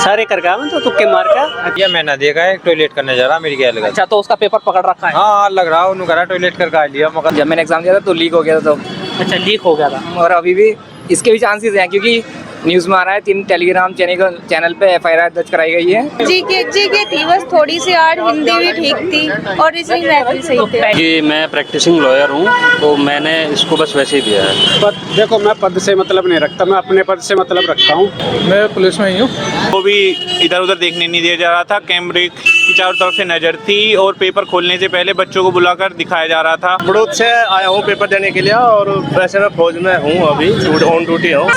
सारे कर गया तो तुक्के मार का। ये मैंने देखा है, टॉयलेट करने जा रहा मेरी गैल का। अच्छा, तो उसका पेपर पकड़ रखा है? हाँ लग रहा है उन्होंने करा टॉयलेट करके आ लिया, मगर जब मैंने एग्जाम दिया था तो लीक हो गया था अच्छा, लीक हो गया था। और अभी भी इसके भी चांसेस हैं, क्योंकि न्यूज़ में आ रहा है 3 टेलीग्राम चैनल पे FIR दर्ज कराई गई है। जीके थी बस थोड़ी सी, आज हिंदी भी ठीक थी और रीजनिंग मैथ भी सही थे। कि मैं प्रैक्टिसिंग लॉयर हूँ, तो मैंने इसको बस वैसे ही दिया है। पर देखो, मैं पद से मतलब नहीं रखता, मैं अपने पद से मतलब रखता हूँ। मैं पुलिस में ही हूँ। वो भी इधर उधर देखने नहीं दिया जा रहा था, कैमरे की चारों तरफ से नज़र थी और पेपर खोलने से पहले बच्चों को बुलाकर दिखाया जा रहा था। बड़ौद से आया हूँ पेपर देने के लिए, और वैसे मैं फौज में हूँ, अभी ऑन ड्यूटी हूँ।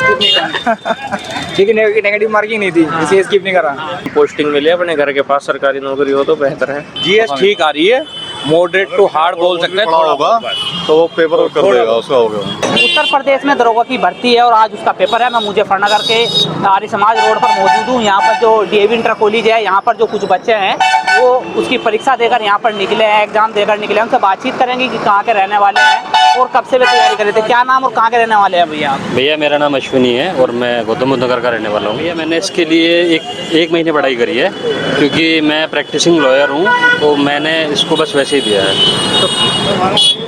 ठीक है, नेगेटिव मार्किंग नहीं थी, इसलिए स्किप नहीं करा। पोस्टिंग मिले अपने घर के पास, सरकारी नौकरी हो तो बेहतर है। जीएस ठीक आ रही है, मॉडरेट टू हार्ड बोल सकते हैं, थोड़ा होगा तो वो पेपर कर देगा, उसका हो गया। उत्तर प्रदेश में दरोगा की भर्ती है और आज उसका पेपर है। मैं मुजफ्फरनगर के आर्य समाज रोड पर मौजूद हूँ। यहाँ पर जो DAV इंटर कॉलेज है, यहाँ पर जो कुछ बच्चे हैं वो उसकी परीक्षा देकर यहाँ पर निकले हैं, एग्जाम देकर निकले हैं। उनसे बातचीत करेंगे कि कहाँ के रहने वाले हैं और कब से वे तैयारी कर रहे थे। क्या नाम और कहाँ के रहने वाले हैं भैया? भैया मेरा नाम अश्विनी है और मैं गौतम बुद्ध नगर का रहने वाला हूँ। भैया मैंने इसके लिए एक महीने पढ़ाई करी है, क्योंकि मैं प्रैक्टिसिंग लॉयर हूँ, तो मैंने इसको बस वैसे ही दिया है। तो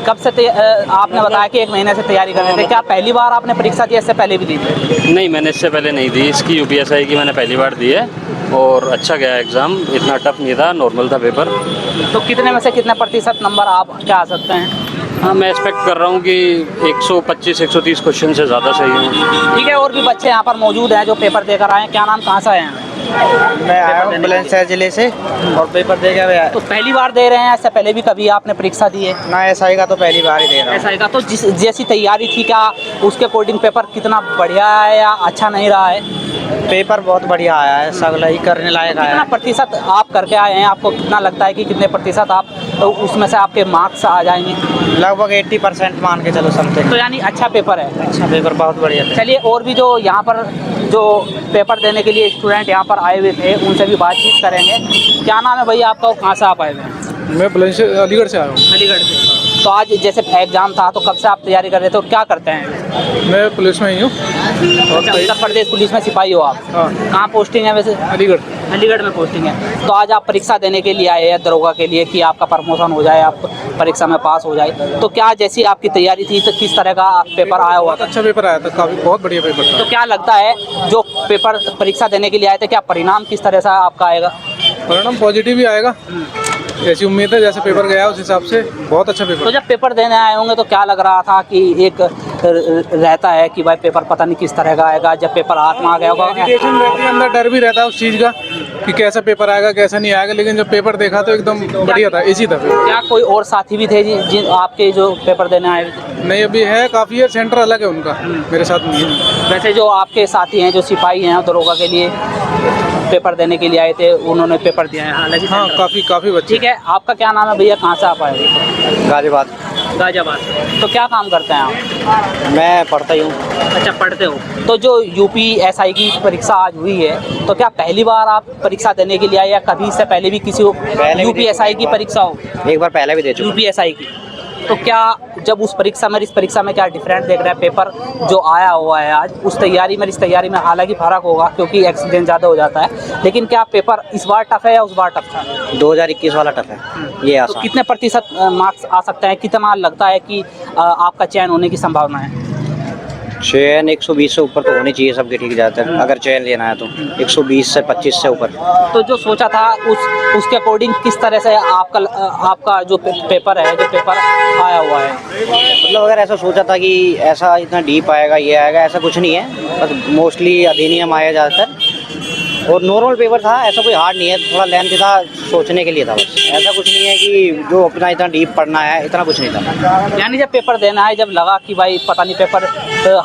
कब से आपने बताया कि 1 महीने से तैयारी कर रहे थे, क्या पहली बार आपने परीक्षा दी, इससे पहले भी दी थी? नहीं, मैंने इससे पहले नहीं दी। इसकी UPSI की मैंने पहली बार दी है और अच्छा गया एग्ज़ाम, इतना टफ नहीं था, नॉर्मल था पेपर। तो कितने में से कितने प्रतिशत नंबर आप क्या आ सकते हैं? हाँ, मैं एक्सपेक्ट कर रहा हूँ कि 125-130 क्वेश्चन से ज़्यादा सही हूँ। ठीक है, और भी बच्चे यहाँ पर मौजूद हैं जो पेपर देकर आए हैं। क्या नाम, कहाँ से आए हैं? मैं आया हूँ बुलंदशहर जिले से और पेपर दे के आया। तो पहली बार दे रहे हैं, इससे पहले भी कभी आपने परीक्षा दी है? ना SI का तो पहली बार ही दे रहा हूँ। SI का तो जैसी तैयारी थी, क्या उसके अकॉर्डिंग पेपर कितना बढ़िया है या अच्छा नहीं रहा है? पेपर बहुत बढ़िया आया है, सगला ही करने लायक आया कितना है। प्रतिशत आप करके आए हैं? आपको कितना लगता है कि कितने प्रतिशत आप तो उसमें से आपके मार्क्स आ जाएंगे? लगभग 80% मान के चलो समथिंग। तो यानी अच्छा पेपर है। अच्छा पेपर, बहुत बढ़िया था। चलिए, और भी जो यहाँ पर जो पेपर देने के लिए स्टूडेंट यहाँ पर आए हुए थे उनसे भी बातचीत करेंगे। क्या नाम है भैया आपका और कहाँ से आप आए हुए हैं? मैं बुलंदशहर अलीगढ़ से आया हूँ। अलीगढ़ से। तो आज जैसे एग्जाम था तो कब से आप तैयारी कर रहे थे और क्या करते हैं? मैं पुलिस में ही हूँ। अच्छा, उत्तर प्रदेश पुलिस में सिपाही हो आप? हाँ। कहाँ पोस्टिंग है वैसे? अलीगढ़। अलीगढ़ में पोस्टिंग है। तो आज आप परीक्षा देने के लिए आए हैं दरोगा के लिए कि आपका प्रमोशन हो जाए, आप परीक्षा में पास हो जाए। तो क्या जैसी आपकी तैयारी थी, तो किस तरह का पेपर आया हुआ था? अच्छा पेपर आया था, काफ़ी बहुत बढ़िया पेपर था। तो क्या लगता है जो पेपर परीक्षा देने के लिए आए थे, क्या परिणाम किस तरह से आपका आएगा? परिणाम पॉजिटिव ही आएगा, ऐसी उम्मीद है। जैसे पेपर गया उस हिसाब से बहुत अच्छा पेपर। तो जब पेपर देने आए होंगे तो क्या लग रहा था कि एक रहता है कि भाई पेपर पता नहीं किस तरह का आएगा, जब पेपर हाथ में आ गया होगा? एजुकेशन रहती है, अंदर डर भी रहता है उस चीज़ का कि कैसा पेपर आएगा कैसा नहीं आएगा, लेकिन जब पेपर देखा तो एकदम बढ़िया था, इजी था। क्या कोई और साथी भी थे जिन आपके जो पेपर देने आए थे? नहीं, अभी है, काफ़ी है, सेंटर अलग है उनका, मेरे साथ नहीं है। वैसे जो आपके साथी हैं जो सिपाही हैं दरोगा के लिए पेपर देने के लिए आए थे, उन्होंने पेपर दिया है हालांकि? हाँ, काफ़ी बच्चे। ठीक है, आपका क्या नाम है भैया, कहाँ से आप आए? गाजियाबाद। गाजियाबाद। तो क्या काम करते हैं आप? मैं पढ़ता ही हूँ। अच्छा, पढ़ते हो। तो जो UPSI की परीक्षा आज हुई है, तो क्या पहली बार आप परीक्षा देने के लिए आए या कभी इससे पहले भी किसी UPSI की परीक्षा हो? एक बार पहले भी दे चुका। UPSI की। तो क्या जब उस परीक्षा में इस परीक्षा में क्या डिफरेंट देख रहे हैं? पेपर जो आया हुआ है आज, उस तैयारी में इस तैयारी में हालांकि फर्क होगा क्योंकि एक्सीडेंट ज़्यादा हो जाता है, लेकिन क्या पेपर इस बार टफ है या उस बार टफ था? 2021 वाला टफ है, ये तो आसान। कितने प्रतिशत मार्क्स आ सकते हैं? कितना लगता है कि आपका चयन होने की संभावना है? चयन 120 से ऊपर तो होनी चाहिए सबके, ठीक ज़्यादातर अगर चयन लेना है तो 120 से 25 से ऊपर। तो जो सोचा था उसके अकॉर्डिंग किस तरह से आपका जो पेपर है, जो पेपर आया हुआ है? मतलब अगर ऐसा सोचा था कि ऐसा इतना डीप आएगा, ये आएगा, ऐसा कुछ नहीं है। बस मोस्टली अधिनियम आया ज़्यादातर और नॉर्मल पेपर था, ऐसा कोई हार्ड नहीं है, थोड़ा लेंथ था, सोचने के लिए था बस। ऐसा कुछ नहीं है कि जो अपना इतना डीप पढ़ना है, इतना कुछ नहीं था। यानी जब पेपर देना है, जब लगा कि भाई पता नहीं पेपर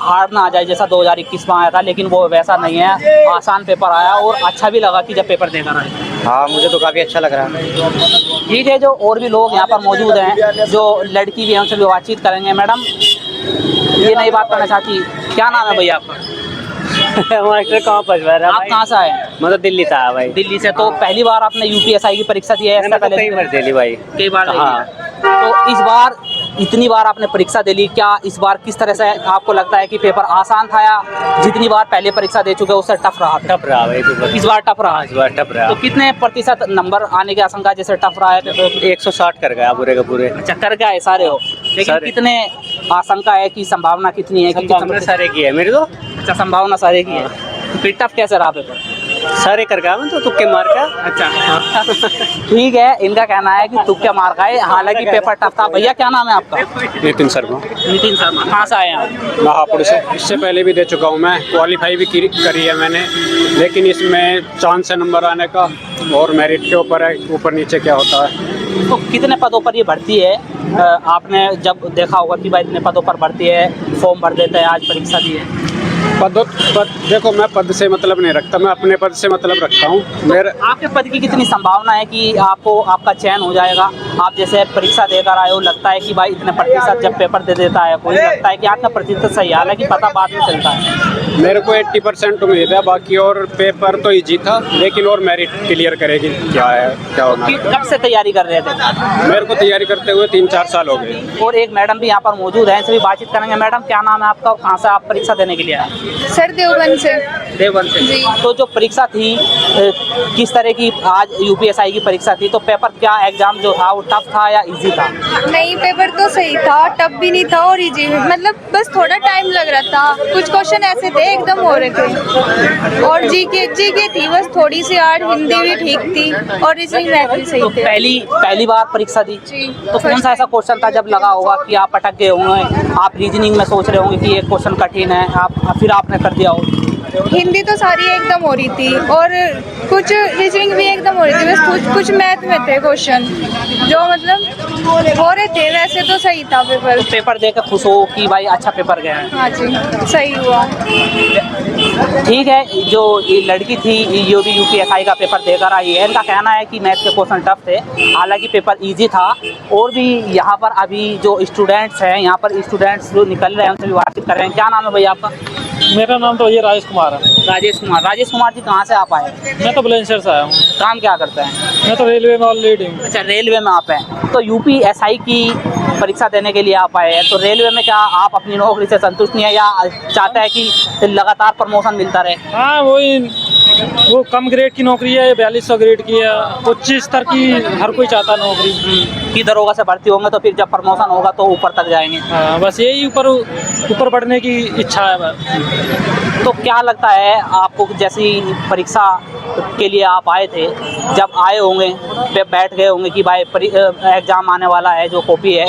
हार्ड ना आ जाए जैसा 2021 में आया था, लेकिन वो वैसा नहीं है, आसान पेपर आया और अच्छा भी लगा कि जब पेपर देकर आए। हाँ, मुझे तो काफ़ी अच्छा लग रहा है। ठीक है, जो और भी लोग यहाँ पर मौजूद हैं, जो लड़की भी हैं उनसे भी बातचीत करेंगे। मैडम, ये नई बात करना चाहती, क्या नाम है भैया आपका? मास्टर कहाँ पर? आप कहाँ से आए? मतलब दिल्ली से आया भाई। दिल्ली से। तो पहली बार आपने UPSI की परीक्षा दी है? कई बार दिल्ली भाई, कई बार? हाँ। तो इस बार इतनी बार आपने परीक्षा दे ली, क्या इस बार किस तरह से आपको लगता है कि पेपर आसान था या जितनी बार पहले परीक्षा दे चुके उससे टफ रहा? टफ रहा भाई पेपर, इस बार टफ रहा। इस बार टफ रहा। तो कितने प्रतिशत नंबर आने की आशंका जैसे टफ रहा है पेपर? 160 कर गया पूरे का पूरे। अच्छा, कर गए सारे हो, लेकिन सारे। कितने आशंका है कि संभावना कितनी है कि संभावना सारे की है मेरे तो। अच्छा, संभावना सारे की है। तो फिर टफ कैसे रहा पेपर? सारे कर गया मैं तो तुक्के मार का। अच्छा ठीक है, इनका कहना है कि तुक्के मार का है, हालांकि पेपर टफ था। भैया क्या नाम है आपका? नितिन शर्मा, नितिन शर्मा। कहाँ से आए हैं आप? महापुर से। इससे पहले भी दे चुका हूँ मैं, क्वालिफाई भी करी है मैंने, लेकिन इसमें चांस है नंबर आने का और मेरिट के ऊपर है, ऊपर नीचे क्या होता है। तो कितने पदों पर ये भर्ती है? आपने जब देखा होगा कि भाई इतने पदों पर भर्ती है, फॉर्म भर देते हैं, आज परीक्षा दी है। पद देखो, मैं पद से मतलब नहीं रखता, मैं अपने पद से मतलब रखता हूँ। मेरे आपके पद की कितनी संभावना है कि आपको आपका चयन हो जाएगा? आप जैसे परीक्षा देकर आए हो, लगता है कि भाई इतने प्रतिशत जब पेपर दे देता है कोई, लगता है कि आपका प्रतिशत सही है, हालांकि पता बाद में चलता है। मेरे को 80% उम्मीद है, बाकी और पेपर तो ईजी था, लेकिन और मेरिट क्लियर करेगी क्या है, क्या होना है। कब से तैयारी कर रहे थे? मेरे को तैयारी करते हुए 3-4 साल हो गए। और एक मैडम भी यहाँ पर मौजूद है, इनसे भी बातचीत करेंगे। मैडम क्या नाम है आपका और कहाँ से आप परीक्षा देने के लिए आए? सर देवबंद से। देवबंद से जी। तो जो परीक्षा थी किस तरह की आज यूपीएसआई की परीक्षा थी, तो पेपर क्या एग्जाम जो था वो टफ था या इजी था? नहीं, पेपर तो सही था, टफ भी नहीं था और इजी, मतलब बस थोड़ा टाइम लग रहा था। कुछ क्वेश्चन ऐसे थे एकदम हो रहे थे, और जीके थी बस थोड़ी सी हार्ड, हिंदी भी ठीक थी और रीजनिंग मैथ भी सही तो थे। पहली बार परीक्षा दी, जी। तो कौन सा ऐसा क्वेश्चन था जब लगा होगा कि आप अटक गए होंगे, आप रीजनिंग में सोच रहे होंगे कि ये क्वेश्चन कठिन है, आप फिर आपने कर दिया हो? हिंदी तो सारी एकदम हो रही थी और कुछ रीजनिंग भी एकदम हो रही थी, बस कुछ मैथ में थे क्वेश्चन जो मतलब हो रहे थे, वैसे तो सही था पेपर। तो पेपर देकर खुश हो कि भाई अच्छा पेपर गया है? हाँ जी, सही हुआ। ठीक है, जो ये लड़की थी ये भी यूपीएसआई का पेपर देकर आई है, इनका कहना है कि मैथ के क्वेश्चन टफ थे, हालांकि पेपर इजी था। और भी यहाँ पर अभी जो स्टूडेंट्स हैं, यहाँ पर स्टूडेंट्स जो निकल रहे हैं उनसे भी बातचीत कर रहे हैं। क्या नाम है भैया आपका? मेरा नाम तो ये राजेश कुमार है। राजेश कुमार। राजेश कुमार जी कहाँ से आप आए? मैं तो बुलंदशहर से आया हूँ। काम क्या करते हैं? मैं तो रेलवे में ऑलरेडी हूँ। अच्छा, रेलवे में आप हैं। तो यूपीएसआई की परीक्षा देने के लिए आप आए हैं, तो रेलवे में क्या आप अपनी नौकरी से संतुष्ट नहीं है या चाहते हैं कि लगातार प्रमोशन मिलता रहे? हाँ, वो कम ग्रेड की नौकरी है, 4200 ग्रेड की है, उच्च स्तर की हर कोई चाहता है नौकरी। की दरोगा से भर्ती होंगे तो फिर जब प्रमोशन होगा तो ऊपर तक जाएंगे। हाँ, बस यही ऊपर बढ़ने की इच्छा है बस। तो क्या लगता है आपको, जैसी परीक्षा के लिए आप आए थे, जब आए होंगे बैठ गए होंगे कि भाई एग्ज़ाम आने वाला है, जो कॉपी है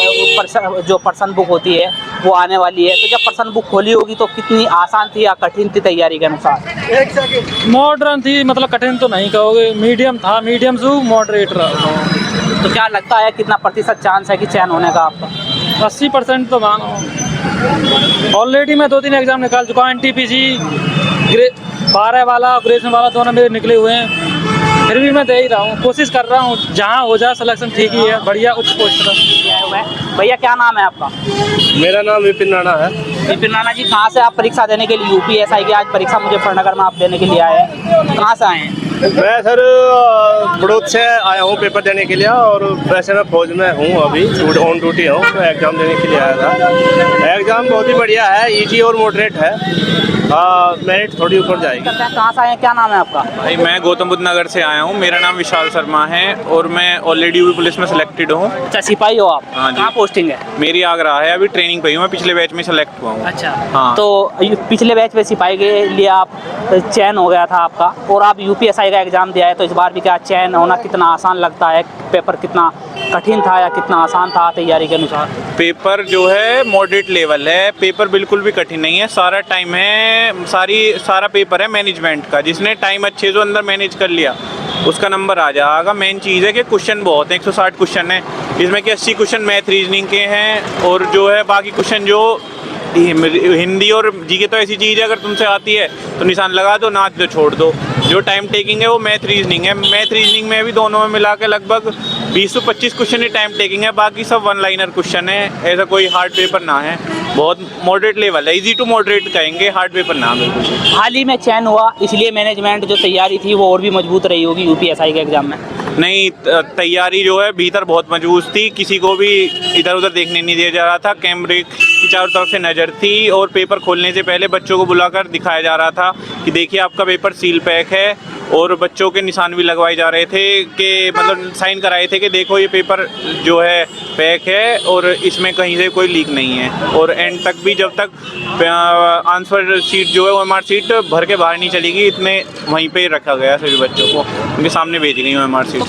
जो पर्सन बुक होती है वो आने वाली है, तो जब पर्सन बुक खोली होगी तो कितनी आसान थी या कठिन थी तैयारी के अनुसार? मॉडर्न थी, मतलब कठिन तो नहीं कहोगे, मीडियम था, मीडियम से मॉडरेट रहा। तो क्या लगता है कितना प्रतिशत चांस है कि चयन होने का आपका? 80% तो मानो। ऑलरेडी मैं 2-3 एग्ज़ाम निकाल चुका हूँ, NTPC 12 वाला, ग्रेजुएशन वाला दोनों मेरे निकले हुए हैं, फिर भी मैं दे ही रहा हूँ, कोशिश कर रहा हूँ, जहाँ हो जाए सिलेक्शन ठीक ही है, बढ़िया उच्च पोस्ट पर। भैया क्या नाम है आपका? मेरा नाम विपिन राणा है। विपिन राणा जी, कहाँ से आप परीक्षा देने के लिए, यूपीएसआई की आज परीक्षा मुजफ्फरनगर में आप देने के लिए आए हैं, कहाँ से आए हैं? मैं सर बड़ौद से आया हूँ पेपर देने के लिए, और वैसे मैं फौज में हूँ, अभी ऑन ड्यूटी हूँ, तो एग्ज़ाम देने के लिए आया था। एग्ज़ाम बहुत ही बढ़िया है, इजी और मॉडरेट है, मेरिट थोड़ी ऊपर जाएगी। कहाँ से आए हैं, क्या नाम है आपका? भाई मैं गौतम बुद्ध नगर से आया हूँ, मेरा नाम विशाल शर्मा है और मैं ऑलरेडी यूपी पुलिस में सिलेक्टेड हूँ। अच्छा, सिपाही हो आप? हाँ जी। कहाँ पोस्टिंग है? मेरी आगरा है, अभी ट्रेनिंग पे हूँ, मैं पिछले बैच में सेलेक्ट हुआ हूँ। अच्छा। हाँ। तो पिछले बैच में सिपाही के लिए आप चयन हो गया था आपका, और आप यूपीएसआई का एग्जाम दिया है, तो इस बार भी क्या चयन होना कितना आसान लगता है? पेपर कितना कठिन था या कितना आसान था तैयारी के अनुसार? पेपर जो है मॉडरेट लेवल है, पेपर बिल्कुल भी कठिन नहीं है, सारा टाइम है, सारा पेपर है मैनेजमेंट का, जिसने टाइम अच्छे से अंदर मैनेज कर लिया उसका नंबर आ जाएगा। मेन चीज़ है कि क्वेश्चन बहुत है, 160 क्वेश्चन है, इसमें कि 80 क्वेश्चन मैथ रीजनिंग के हैं, और जो है बाकी क्वेश्चन जो हिंदी और जीके तो ऐसी चीज़ है, अगर तुमसे आती है तो निशान लगा दो, ना आती तो छोड़ दो। जो टाइम टेकिंग है वो मैथ रीजनिंग है, मैथ रीजनिंग में भी दोनों में मिला के लगभग 20 से 25 क्वेश्चन ही टाइम टेकिंग है, बाकी सब वन लाइनर क्वेश्चन है, ऐसा कोई हार्ड पेपर ना है, बहुत मॉडरेट लेवल है, इजी टू मॉडरेट कहेंगे, हार्ड पेपर ना बिल्कुल। हाल ही में चयन हुआ, इसलिए मैनेजमेंट जो तैयारी थी वो और भी मजबूत रही होगी यूपीएसआई के एग्जाम में। नहीं, तैयारी जो है भीतर बहुत मजबूत थी, किसी को भी इधर उधर देखने नहीं दिया जा रहा था, कैमरे की चारों तरफ से नज़र थी, और पेपर खोलने से पहले बच्चों को बुलाकर दिखाया जा रहा था कि देखिए आपका पेपर सील पैक है, और बच्चों के निशान भी लगवाए जा रहे थे कि मतलब साइन कराए थे कि देखो ये पेपर जो है पैक है और इसमें कहीं से कोई लीक नहीं है, और एंड तक भी जब तक आंसर शीट जो है OMR शीट भर के बाहर नहीं चलेगी, इतने वहीं पे रखा गया सभी बच्चों को, उनके सामने भेजी गई OMR शीट।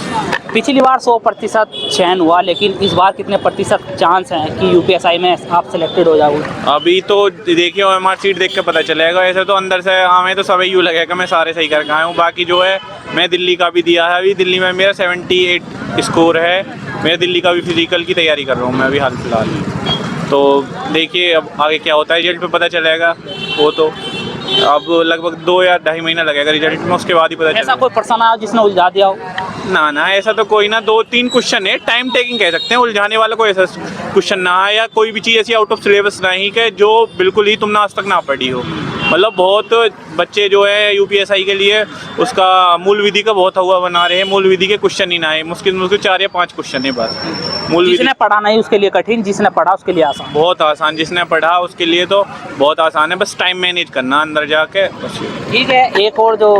पिछली बार 100% चयन हुआ, लेकिन इस बार कितने प्रतिशत चांस हैं कि यूपीएसआई में आप सिलेक्टेड हो जाओगे? अभी तो देखिए OMR शीट देख के पता चलेगा, ऐसे तो अंदर से हमें तो सभी यूँ लगेगा मैं सारे सही करके आया हूँ। बाकी जो है मैं दिल्ली का भी दिया है, अभी दिल्ली में मेरा 78 स्कोर है, मैं दिल्ली का भी फिजिकल की तैयारी कर रहा हूँ मैं अभी हाल फिलहाल। तो देखिए अब आगे क्या होता है, रिजल्ट पे पता चलेगा, वो तो अब लगभग 2 या 2.5 महीना लगेगा रिजल्ट में, उसके बाद ही पता चलेगा। ऐसा कोई पर्सन आया जिसने उलझा दिया हो? ना ऐसा तो कोई ना, 2-3 क्वेश्चन है, टाइम टेकिंग कह सकते हैं, उलझाने वाला कोई ऐसा क्वेश्चन ना है, या कोई भी चीज़ ऐसी आउट ऑफ सिलेबस नहीं कि जो बिल्कुल ही तुमने आज तक ना पढ़ी हो। मतलब बहुत बच्चे जो है यूपीएसआई के लिए उसका मूल विधि का बहुत हुआ बना रहे हैं, मूल विधि के क्वेश्चन ही ना है, मुश्किल 4 या 5 क्वेश्चन है बस। मूल जिसने पढ़ा नहीं उसके लिए कठिन, जिसने पढ़ा उसके लिए आसान। बहुत आसान, जिसने पढ़ा उसके लिए तो बहुत आसान है, बस टाइम मैनेज करना अंदर जाके बस। ठीक है, एक और जो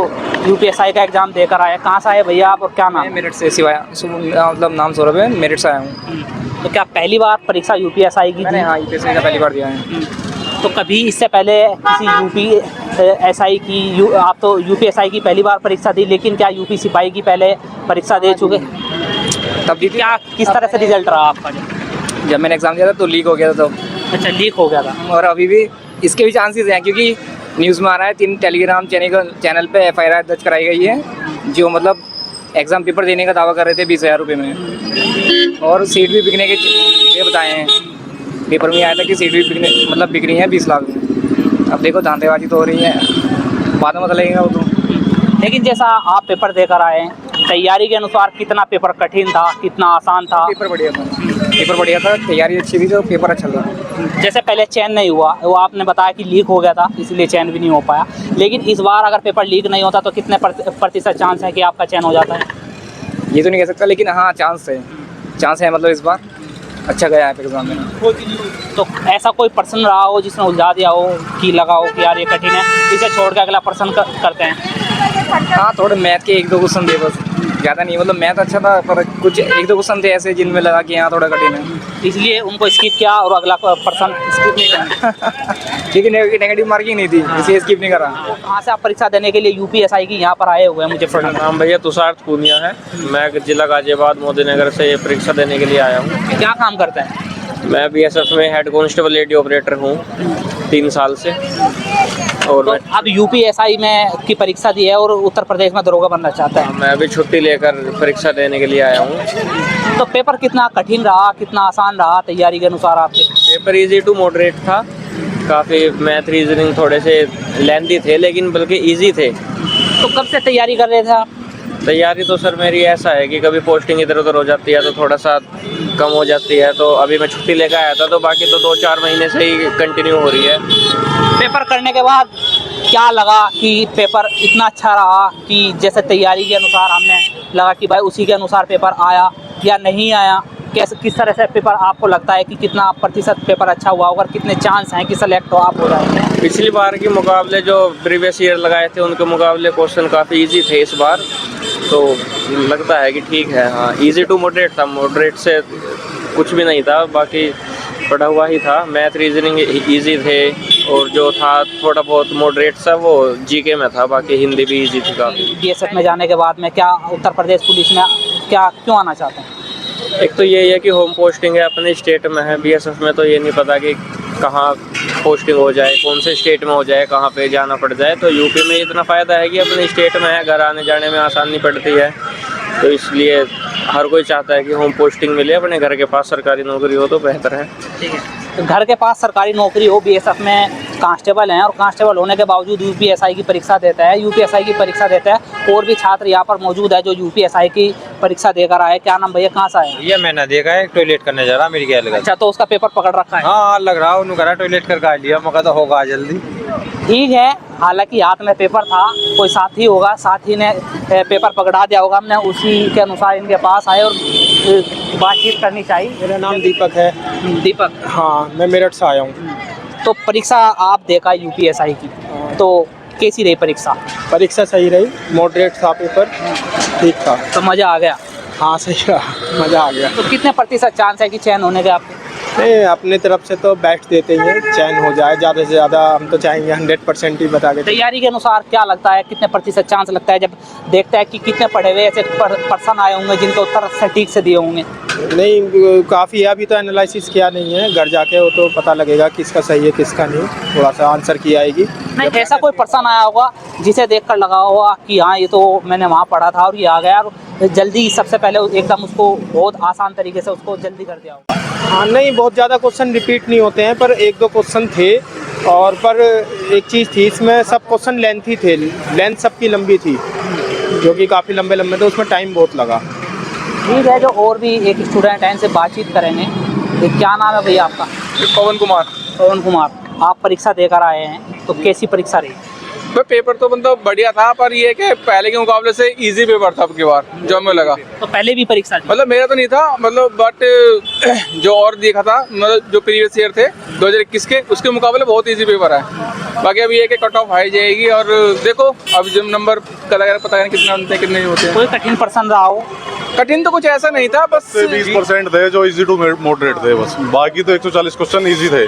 यूपीएसआई का एग्जाम देकर आए, कहाँ से आए भैया आप और क्या नाम? मेरिट से सिवाया, मतलब नाम सौरभ है, मेरिट से आया हूँ। तो क्या पहली बार परीक्षा यूपीएसआई की? मैंने हाँ यूपीएसआई का पहली बार दिया है। तो कभी इससे पहले किसी यूपीएसआई की आप तो यूपीएसआई की पहली बार परीक्षा दी, लेकिन क्या यूपी सिपाही की पहले परीक्षा दे चुके? तब दी थी। क्या किस तरह से रिजल्ट रहा आपका? जब मैंने एग्ज़ाम दिया था तो लीक हो गया था। अच्छा, लीक हो गया था। और अभी भी इसके भी चांसेस हैं, क्योंकि न्यूज़ में आ रहा है 3 टेलीग्राम चैनल पे FIR दर्ज कराई गई है, जो मतलब एग्ज़ाम पेपर देने का दावा कर रहे थे 20,000 रुपये में, और सीट भी बिकने के ये बताए हैं। पेपर में आया था कि सीट भी बिक रही है 20 लाख में। अब देखो धांधेबाजी तो हो रही है, बाद में पता लगेगा वो तो। लेकिन जैसा आप पेपर देकर आए, तैयारी के अनुसार कितना पेपर कठिन था, कितना आसान था? पेपर बढ़िया था, तैयारी अच्छी थी तो पेपर अच्छा था। जैसे पहले चयन नहीं हुआ, वो आपने बताया कि लीक हो गया था इसलिए चयन भी नहीं हो पाया, लेकिन इस बार अगर पेपर लीक नहीं होता तो कितने प्रतिशत चांस है कि आपका चयन हो जाता है? ये तो नहीं कह सकता, लेकिन हाँ चांस है, मतलब इस बार अच्छा गया है एग्जाम में। तो ऐसा कोई पर्सन रहा हो जिसने उलझा दिया हो कि लगा हो कि यार ये कठिन है, इसे छोड़ के अगला पर्सन करते हैं? हाँ, थोड़े मैथ के 1-2 क्वेश्चन थे बस, ज़्यादा नहीं। मतलब मैथ अच्छा था पर कुछ 1-2 क्वेश्चन थे ऐसे जिनमें लगा कि यहाँ थोड़ा कठिन है, इसलिए उनको स्किप किया और अगला पर्सन स्किप नहीं करना। क्योंकि नेगेटिव मार्किंग नहीं थी, इसलिए स्किप नहीं करा। कहाँ से आप परीक्षा देने के लिए यूपीएसआई की यहाँ पर आए हुए हैं? मुझे मेरा नाम भैया तुषार पूनिया है, मैं जिला गाजियाबाद मोदी-नगर से परीक्षा देने के लिए आया हूँ। क्या काम करते हैं? मैं BSF में हेड कांस्टेबल लेडी ऑपरेटर हूँ 3 साल से। और तो अब यूपीएसआई में की परीक्षा दी है और उत्तर प्रदेश में दरोगा बनना चाहता है। मैं अभी छुट्टी लेकर परीक्षा देने के लिए आया हूँ। तो पेपर कितना कठिन रहा, कितना आसान रहा तैयारी के अनुसार आपके? पेपर इजी टू मॉडरेट था, काफ़ी मैथ रीजनिंग थोड़े से लेंथी थे लेकिन बल्कि इजी थे। तो कब से तैयारी कर रहे थे आप? तैयारी तो सर मेरी ऐसा है कि कभी पोस्टिंग इधर उधर हो जाती है तो थोड़ा सा कम हो जाती है, तो अभी मैं छुट्टी लेकर आया था, तो बाकी तो 2-4 महीने से ही कंटिन्यू हो रही है। पेपर करने के बाद क्या लगा कि पेपर इतना अच्छा रहा कि जैसे तैयारी के अनुसार हमने लगा कि भाई उसी के अनुसार पेपर आया या नहीं आया? कैसे किस तरह से पेपर आपको लगता है कि कितना प्रतिशत पेपर अच्छा हुआ होगा, कितने चांस हैं कि सेलेक्ट हो आप हो जाएंगे? पिछली बार के मुकाबले जो प्रीवियस ईयर लगाए थे उनके मुकाबले क्वेश्चन काफ़ी इजी थे इस बार, तो लगता है कि ठीक है। हाँ, इजी टू मॉडरेट था, मॉडरेट से कुछ भी नहीं था, बाकी पढ़ा हुआ ही था। मैथ रीजनिंग इजी थे और जो था थोड़ा बहुत मॉडरेट सा वो जीके में था, बाकी हिंदी भी इजी थी काफ़ी। BSF में जाने के बाद में क्या उत्तर प्रदेश पुलिस में क्या क्यों आना चाहते हैं? एक तो ये है कि होम पोस्टिंग है, अपने स्टेट में है। BSF में तो ये नहीं पता कि कहाँ पोस्टिंग हो जाए, कौन से स्टेट में हो जाए, कहाँ पे जाना पड़ जाए। तो यूपी में इतना फ़ायदा है कि अपने स्टेट में है, घर आने जाने में आसानी पड़ती है, तो इसलिए हर कोई चाहता है कि होम पोस्टिंग मिले, अपने घर के पास सरकारी नौकरी हो तो बेहतर है। ठीक है। घर के पास सरकारी नौकरी हो, बीएसएफ में कांस्टेबल हैं और कांस्टेबल होने के बावजूद यूपीएसआई की परीक्षा देता है, यूपीएसआई की परीक्षा देता है। और भी छात्र यहाँ पर मौजूद है जो यूपीएसआई की परीक्षा देकर आए। क्या नाम भैया, कहाँ से आए? ये मैंने देखा है, टॉयलेट करने जा रहा मेरी क्या लगा। अच्छा, तो उसका पेपर पकड़ रखा है? हाँ लग रहा, उन्होंने कहा टॉयलेट करके आ लिया, मैं कहता होगा जल्दी। ठीक है, हालांकि हाथ में पेपर था, कोई साथी होगा, साथी ने पेपर पकड़ा दिया होगा, हमने उसी के अनुसार इनके पास आए और बातचीत करनी चाहिए। मेरा नाम दीपक है। दीपक, हाँ मैं मेरठ से आया हूँ। तो परीक्षा आप देखा यूपीएसआई की, तो कैसी रही परीक्षा? परीक्षा सही रही, मॉडरेट था पेपर, ठीक था। तो मज़ा आ गया? हाँ सही रहा, मज़ा आ गया। तो कितने प्रतिशत चांस है कि चयन होने के आपके? नहीं, अपने तरफ से तो बेस्ट देते ही हैं, चयन हो जाए ज़्यादा से ज़्यादा। हम तो चाहेंगे 100% ही बता के। तैयारी के अनुसार क्या लगता है, कितने प्रतिशत चांस लगता है जब देखता है कि कितने पढ़े हुए ऐसे पर्सन आए होंगे जिनके उत्तर सटीक से दिए होंगे? नहीं, काफ़ी है, अभी तो एनालिसिस किया नहीं है, घर जाके वो तो पता लगेगा किसका सही है किसका नहीं, थोड़ा सा आंसर की आएगी। नहीं, ऐसा कोई पर्सन आया होगा जिसे देखकर लगा होगा कि हाँ ये तो मैंने वहाँ पढ़ा था और ये आ गया, और जल्दी सबसे पहले एकदम उसको बहुत आसान तरीके से उसको जल्दी कर दिया होगा? हाँ नहीं, बहुत ज़्यादा क्वेश्चन रिपीट नहीं होते हैं, पर एक दो क्वेश्चन थे। और पर एक चीज़ थी इसमें, सब क्वेश्चन लेंथी थे, लेंथ सबकी लंबी थी, जो कि काफ़ी लंबे लंबे थे, उसमें टाइम बहुत लगा। ठीक है, जो और भी एक स्टूडेंट हैं इनसे बातचीत करेंगे। ये क्या नाम है भैया आपका? पवन कुमार। पवन कुमार, आप परीक्षा देकर आए हैं, तो कैसी परीक्षा रही? तो पेपर तो मतलब बढ़िया था, पर ये कि पहले के मुकाबले से इजी पेपर था अब की बार, जो हमें लगा। तो पहले भी परीक्षा थी? मतलब मेरा तो नहीं था, मतलब बट जो और देखा था, मतलब जो प्रीवियस ईयर थे 2021 के, उसके मुकाबले बहुत इजी पेपर है। बाकी अब ये कि कट ऑफ हाई जाएगी, और देखो अब जब नंबर का लगा पता नहीं कितने होते हैं कितने नहीं होते हैं। कोई कठिन प्रश्न रहा हो? कठिन तो कुछ ऐसा नहीं था, बस 20% थे जो इजी टू मॉडरेट थे बस। बाकी तो 140 क्वेश्चन इजी थे,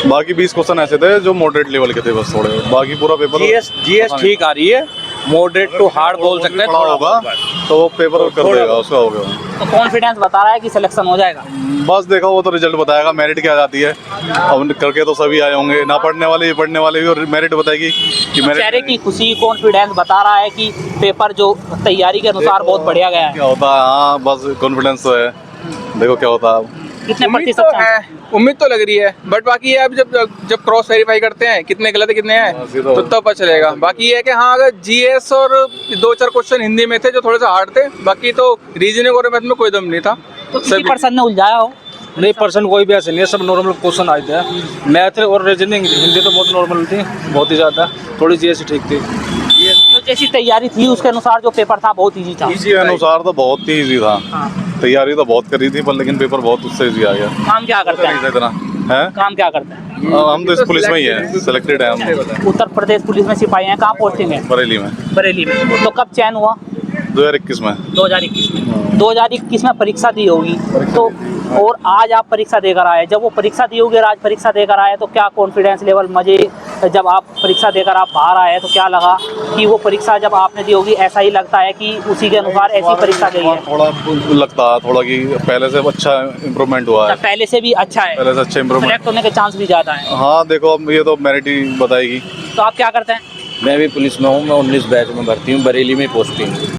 बाकी 20 क्वेश्चन ऐसे थे जो मॉडरेट लेवल के थे बस थोड़े। बाकी पूरा पेपर जीएस ठीक आ रही है, मॉडरेट टू हार्ड बोल सकते हैं, थोड़ा होगा तो वो पेपर कर देगा, उसका हो गया। तो कॉन्फिडेंस बता रहा है कि सिलेक्शन हो जाएगा? बस देखो वो तो रिजल्ट बताएगा, मेरिट क्या जाती है। अब करके तो सभी आए होंगे, ना पढ़ने वाले भी पढ़ने वाले भी, और मेरिट बताएगी कि चेहरे की खुशी, कॉन्फिडेंस बता रहा है कि पेपर जो तैयारी के अनुसार बहुत बढ़िया गया है। क्या होता है, हाँ बस कॉन्फिडेंस तो है, देखो क्या होता है। कितने उम्मीद तो है, उम्मीद तो लग रही है, बट बाकी ये अब जब क्रॉस वेरीफाई करते हैं कितने गलत है कितने हैं तो तब पता चलेगा। बाकी ये है कि हाँ, अगर जीएस और 2-4 क्वेश्चन हिंदी में थे जो थोड़े से हार्ड थे, बाकी तो रीजनिंग और मैथ में कोई दम नहीं था। तो किसी पर्सन ने उलझाया हो? नहीं, पर्सन कोई भी ऐसे नहीं है, सब नॉर्मल क्वेश्चन आए थे। मैथ और रीजनिंग, हिंदी तो बहुत नॉर्मल थी, बहुत ही ज़्यादा, थोड़ी जीएस ठीक थी। तो जैसी तैयारी थी उसके अनुसार जो पेपर था बहुत इजी था? इसी अनुसार तो बहुत ही इजी था। तैयारी तो बहुत करी थी, पर लेकिन पेपर बहुत उससे इजी आ गया। काम क्या करते हैं? इतना है, काम क्या करते हैं? हम तो इस पुलिस में ही है, सिलेक्टेड है हम। उत्तर प्रदेश पुलिस में सिपाही हैं। कहाँ पोस्टिंग है? बरेली में। बरेली में। तो कब चयन हुआ? 2021 में। 2021 में। 2021 में परीक्षा दी होगी, तो और आज आप परीक्षा देकर आए। जब वो परीक्षा दी होगी और आज परीक्षा देकर आए, तो क्या कॉन्फिडेंस लेवल, मजे, जब आप परीक्षा देकर आप बाहर आए तो क्या लगा कि वो परीक्षा जब आपने दी होगी ऐसा ही लगता है कि उसी के अनुसार ऐसी परीक्षा गई है? थोड़ा लगता है थोड़ा कि पहले से अच्छा इम्प्रूवमेंट हुआ है। पहले से भी अच्छा है, पहले से अच्छा इम्प्रूवमेंट, सेलेक्ट होने के चांस भी ज़्यादा है। हाँ देखो अब ये तो मेरिट ही बताएगी। तो आप क्या करते हैं? मैं भी पुलिस में हूँ, मैं 19 बैच में भर्ती हूँ, बरेली में पोस्टिंग।